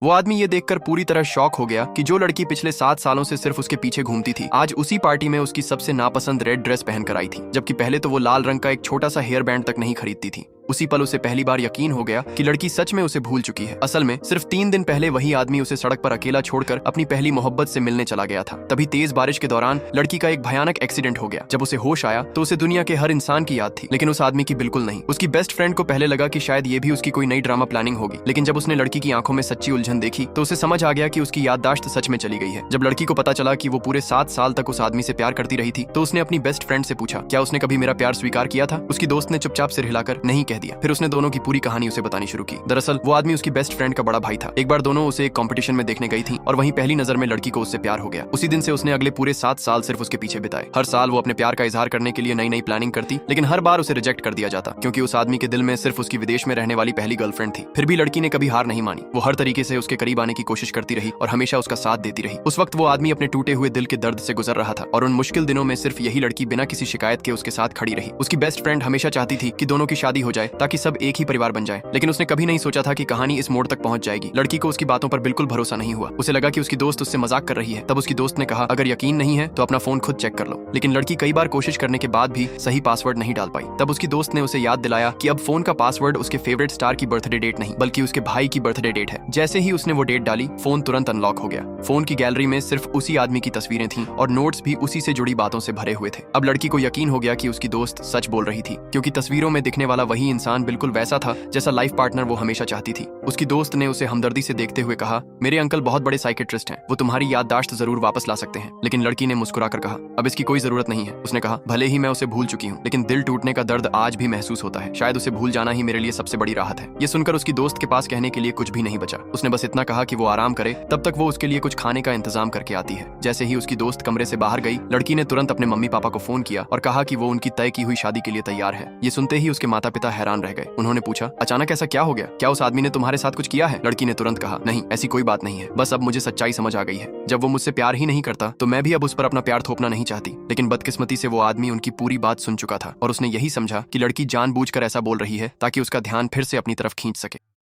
वो आदमी ये देखकर पूरी तरह शॉक हो गया कि जो लड़की पिछले 7 सालों से सिर्फ उसके पीछे घूमती थी, आज उसी पार्टी में उसकी सबसे नापसंद रेड ड्रेस पहनकर आई थी, जबकि पहले तो वो लाल रंग का एक छोटा सा हेयर बैंड तक नहीं खरीदती थी। उसी पल उसे पहली बार यकीन हो गया कि लड़की सच में उसे भूल चुकी है। असल में सिर्फ 3 दिन पहले वही आदमी उसे सड़क पर अकेला छोड़कर अपनी पहली मोहब्बत से मिलने चला गया था। तभी तेज बारिश के दौरान लड़की का एक भयानक एक्सीडेंट हो गया। जब उसे होश आया तो उसे दुनिया के हर इंसान की याद थी, लेकिन उस आदमी की बिल्कुल नहीं। उसकी बेस्ट फ्रेंड को पहले लगा कि शायद ये भी उसकी कोई नई ड्रामा प्लानिंग होगी, लेकिन जब उसने लड़की की आंखों में सच्ची उलझन देखी तो उसे समझ आ गया कि उसकी याददाश्त सच में चली गई है। जब लड़की को पता चला कि वो पूरे 7 साल तक उस आदमी से प्यार करती रही थी तो उसने अपनी बेस्ट फ्रेंड से पूछा, क्या उसने कभी मेरा प्यार स्वीकार किया था? उसकी दोस्त ने चुपचाप सिर हिलाकर नहीं कह दिया। फिर उसने दोनों की पूरी कहानी उसे बतानी शुरू की। दरअसल वो आदमी उसकी बेस्ट फ्रेंड का बड़ा भाई था। एक बार दोनों उसे एक कंपटीशन में देखने गई थी और वहीं पहली नजर में लड़की को उससे प्यार हो गया। उसी दिन से उसने अगले पूरे 7 साल सिर्फ उसके पीछे बिताए। हर साल वो अपने प्यार का इजहार करने के लिए नई नई प्लानिंग करती, लेकिन हर बार उसे रिजेक्ट कर दिया जाता, क्योंकि उस आदमी के दिल में सिर्फ उसकी विदेश में रहने वाली पहली गर्लफ्रेंड थी। फिर भी लड़की ने कभी हार नहीं मानी। वो हर तरीके से उसके करीब आने की कोशिश करती रही और हमेशा उसका साथ देती रही। उस वक्त वो आदमी अपने टूटे हुए दिल के दर्द से गुजर रहा था और उन मुश्किल दिनों में सिर्फ यही लड़की बिना किसी शिकायत के उसके साथ खड़ी रही। उसकी बेस्ट फ्रेंड हमेशा चाहती थी कि दोनों की शादी हो जाए ताकि सब एक ही परिवार बन जाए, लेकिन उसने कभी नहीं सोचा था कि कहानी इस मोड़ तक पहुंच जाएगी। लड़की को उसकी बातों पर बिल्कुल भरोसा नहीं हुआ। उसे लगा कि उसकी दोस्त उससे मजाक कर रही है। तब उसकी दोस्त ने कहा, अगर यकीन नहीं है तो अपना फोन खुद चेक कर लो। लेकिन लड़की कई बार कोशिश करने के बाद भी सही पासवर्ड नहीं डाल पाई। तब उसकी दोस्त ने उसे याद दिलाया कि अब फोन का पासवर्ड उसके फेवरेट स्टार की बर्थडे डेट नहीं बल्कि उसके भाई की बर्थडे डेट है। जैसे ही उसने वो डेट डाली, फोन तुरंत अनलॉक हो गया। फोन की गैलरी में सिर्फ उसी आदमी की तस्वीरें थीं और नोट्स भी उसी से जुड़ी बातों से भरे हुए थे। अब लड़की को यकीन हो गया कि उसकी दोस्त सच बोल रही थी, क्योंकि तस्वीरों में दिखने वाला वही इंसान बिल्कुल वैसा था जैसा लाइफ पार्टनर वो हमेशा चाहती थी। उसकी दोस्त ने उसे हमदर्दी से देखते हुए कहा, मेरे अंकल बहुत बड़े साइकेट्रिस्ट हैं, वो तुम्हारी याददाश्त जरूर वापस ला सकते हैं। लेकिन लड़की ने मुस्कुराकर कहा, अब इसकी कोई जरूरत नहीं है। उसने कहा, भले ही मैं उसे भूल चुकी हूँ, लेकिन दिल टूटने का दर्द आज भी महसूस होता है। शायद उसे भूल जाना ही मेरे लिए सबसे बड़ी राहत है। ये सुनकर उसकी दोस्त के पास कहने के लिए कुछ भी नहीं बचा। उसने बस इतना कहा कि वो आराम करे, तब तक वो उसके लिए कुछ खाने का इंतजाम करके आती है। जैसे ही उसकी दोस्त कमरे से बाहर गई, लड़की ने तुरंत अपने मम्मी पापा को फोन किया और कहा कि वो उनकी तय की हुई शादी के लिए तैयार है। ये सुनते ही उसके माता पिता हैरान रह गए। उन्होंने पूछा, अचानक ऐसा क्या हो गया? क्या उस आदमी ने तुम्हारे साथ कुछ किया है? लड़की ने तुरंत कहा, नहीं, ऐसी कोई बात नहीं है, बस अब मुझे सच्चाई समझ आ गई है। जब वो मुझसे प्यार ही नहीं करता तो मैं भी अब उस पर अपना प्यार थोपना नहीं चाहती। लेकिन बदकिस्मती से वो आदमी उनकी पूरी बात सुन चुका था और उसने यही समझा कि लड़की जानबूझकर ऐसा बोल रही है ताकि उसका ध्यान फिर से अपनी तरफ खींच सके।